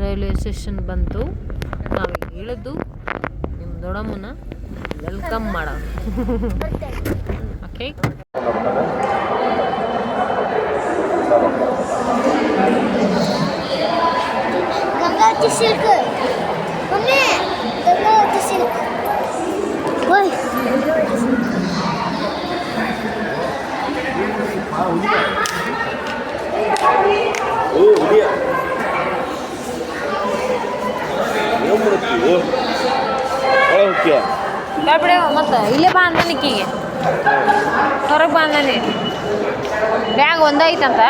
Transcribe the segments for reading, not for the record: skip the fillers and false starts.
Railway station ಬಂತು. ನಾವೀಗ ಇಳಿದು ನಿಮ್ಮ ದೊಡ್ಡಮ್ಮನ ವೆಲ್ಕಮ್ ಮಾಡೋಣ. Okay, Gangavathi silk mummy, Gangavathi silk. ಓಯ್ ಬಿಡ ಮತ್ತೆ ಇಲ್ಲೇ ಬಾ ಅಂದಾನೆ ಈಕಿಗೆ, ಹೊರಗೆ ಬಾ ಅಂದಾನೆ. ಬ್ಯಾಗ್ ಒಂದೈತಂತ.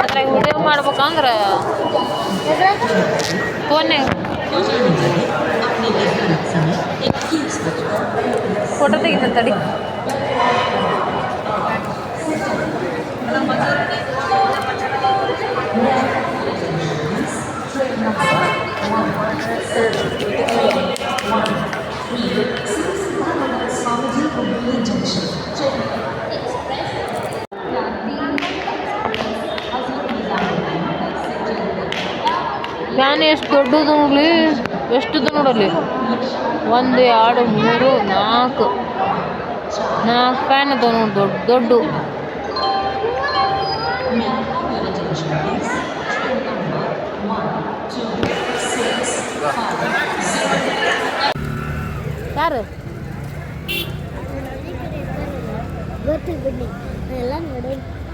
ಅದ್ರಾಗ ವಿಡಿಯೋ ಮಾಡ್ಬೇಕಂದ್ರೆ ಫೋನ್ಯಾಗ ಫೋಟೋ ತೆಗಿತ ತಡಿ. ಫ್ಯಾನ್ ಎಷ್ಟು ದೊಡ್ಡದು ನೋಡಲಿ, ಎಷ್ಟಿದೆ ನೋಡಲಿ. 1 2 3 4 ಫ್ಯಾನ್ ಅದಾವ ನೋಡಿ, ದೊಡ್ಡ ದೊಡ್ಡ. ಯಾರು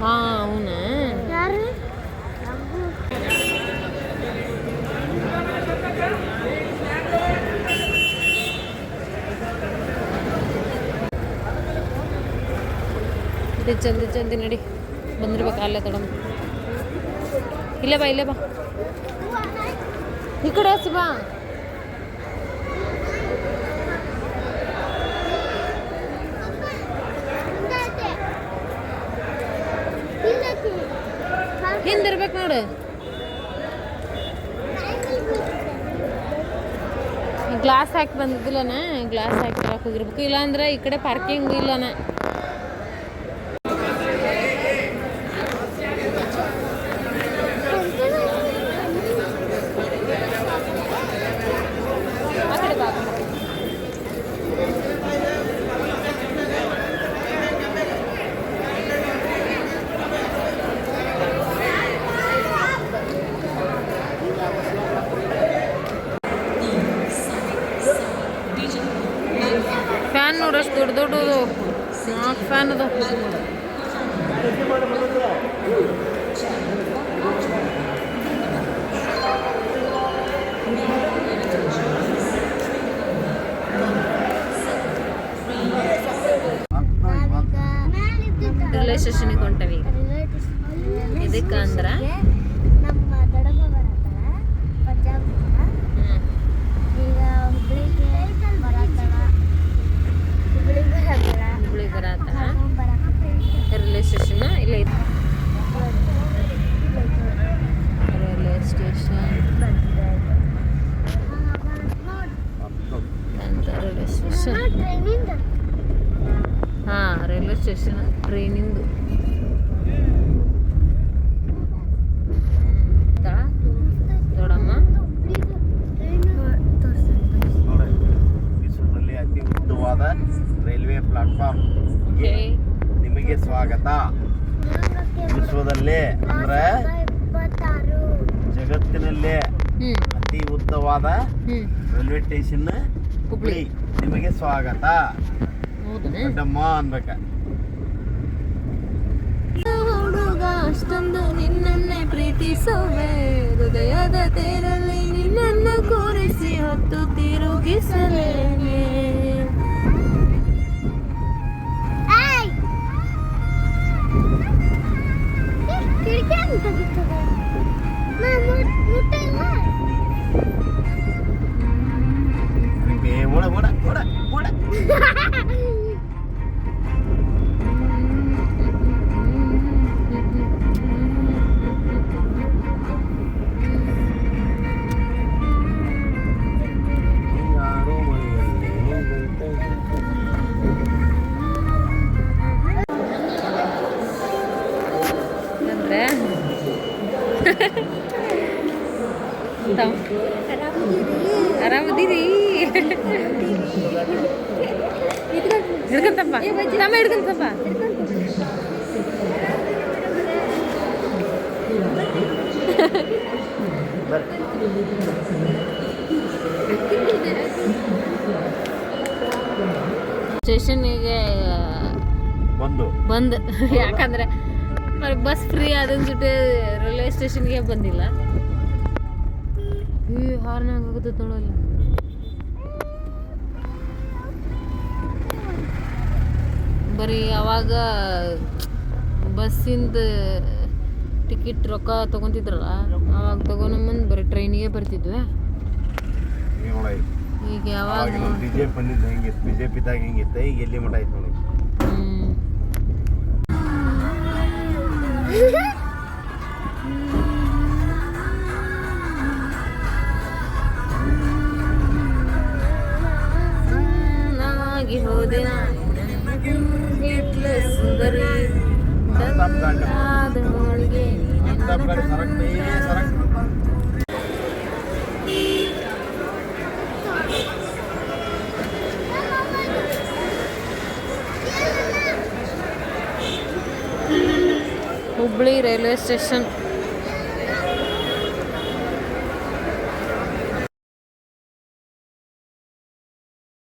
ಹಾಂ ಅವನ ಯಾರು? ಜಲ್ದಿ ಜಲ್ದಿ ನಡಿ, ಬಂದಿರ್ಬೇಕು ಅಲ್ಲೇ ತಡಮ್. ಇಲ್ಲೇ ಬಾ, ಇಲ್ಲೇ ಬಾ, ಈ ಕಡೆ ಹಚ್ಚಿ ಬಾ. ಹಿಂದಿರ್ಬೇಕು ನೋಡು. ಗ್ಲಾಸ್ ಹಾಕಿ ಬಂದಿದ್ದಿಲ್ಲನ, ಗ್ಲಾಸ್ ಹಾಕಿ ತರಕ್ಕೆ ಹೋಗಿರ್ಬೇಕು. ಇಲ್ಲಾಂದ್ರೆ ಈ ಕಡೆ ಪಾರ್ಕಿಂಗ್ ಇಲ್ಲನ. ಫ್ಯಾನ್ ನೋಡಷ್ಟು ದೊಡ್ಡ ದೊಡ್ಡದು 4 ಫ್ಯಾನ್ ಅದ. ರೈಲ್ವೆ ಸ್ಟೇಷನ್ಗೆ ಹೊಂಟವಿ. ಇದಕ್ಕೆ ಅಂದ್ರೆ ನಮ್ಮ ದೊಡ್ಡಮ್ಮ ಬರತ್ತಾಳ ಪಂಜಾಬ್. ಈಗ ಹುಬ್ಳಿಗೆ ಬರತ್ತಾಳ, ಹುಬ್ಳಿಗೆ ಬರತ್ತಾಳ. ರೈಲ್ವೆ ಸ್ಟೇಷನ್ ಇಲ್ಲೇ ಐತಿ. ರೈಲ್ವೆ ಸ್ಟೇಷನ್ ಅಂತ ರೈಲ್ವೆ ಸ್ಟೇಷನ್. ಹಾಂ, ರೈಲ್ವೆ ಸ್ಟೇಷನ್ ಟ್ರೈನಿಂದು. ದೊಡ್ಡಮ್ಮ ವಿಶ್ವದಲ್ಲಿ ಅತಿ ಉದ್ದವಾದ ರೈಲ್ವೆ ಪ್ಲಾಟ್ಫಾರ್ಮ್ ನಿಮಗೆ ಸ್ವಾಗತ. ವಿಶ್ವದಲ್ಲೇ ಅಂದ್ರೆ ಜಗತ್ತಿನಲ್ಲೇ ಅತಿ ಉದ್ದವಾದ ರೈಲ್ವೆ ಸ್ಟೇಷನ್ ಹುಬ್ಳಿ, ನಿಮಗೆ ಸ್ವಾಗತ. ದೊಡ್ಡಮ್ಮ ಅನ್ಬೇಕ. ಹುಡುಗ ಅಷ್ಟೊಂದು ನಿನ್ನನ್ನೇ ಪ್ರೀತಿಸುವೆ, ಹೃದಯದ ತೇರಲ್ಲಿ ನಿನ್ನನ್ನು ಕೂರಿಸಿ ಹೊತ್ತು ತಿರುಗಿಸಲೇನೆ. ಓಡ ಓಡ ಓಡ ಓಡ. ಯಾರೋ ಮನೆಯಲ್ಲಿ ಆರಾಮದೀರಿ ಹಿಡ್ಕಂತಪ್ಪ ತಮ್ಮ ಹಿಡ್ಕಂತಪ್ಪ ಸ್ಟೇಷನ್ನಿಗೆ ಬಂದು ಯಾಕಂದ್ರೆ మరి ಬಸ್ ಫ್ರೀ ಅದನ್ನ ಜೊತೆ ರೈಲ್ವೆ ಸ್ಟೇಷನ್ಗೆ ಬಂದಿಲ್ಲ ಈ ಹಾರ್ನ್ ಆಗುತ್ತೆ ನೋಡಲ್ಲ ಬರೀ ಅವಾಗ ಬಸ್ಸಿಂದ ಟಿಕೆಟ್ ರೊಕ್ಕ ತೊಗೊತಿದ್ರಲ್ಲ ಅವಾಗ ತೊಗೊಂಬಂದು ಬರೀ ಟ್ರೈನಿಗೆ ಬರ್ತಿದ್ವಿ ಈಗ ಯಾವಾಗ ಬಿಜೆಪಿ ಬಂದಿದ್ದು ಹೆಂಗಿತ್ತು ಬಿಜೆಪಿದಾಗ ಹೆಂಗಿತ್ತು ಈಗ ಎಲ್ಲಿ ಮಠ ಆಯ್ತು ನೋಡಿ ಹೋದೆ ಸುಂದರಿ ಹೋಳಿಗೆ ಹುಬ್ಳಿ ರೈಲ್ವೆ ಸ್ಟೇಷನ್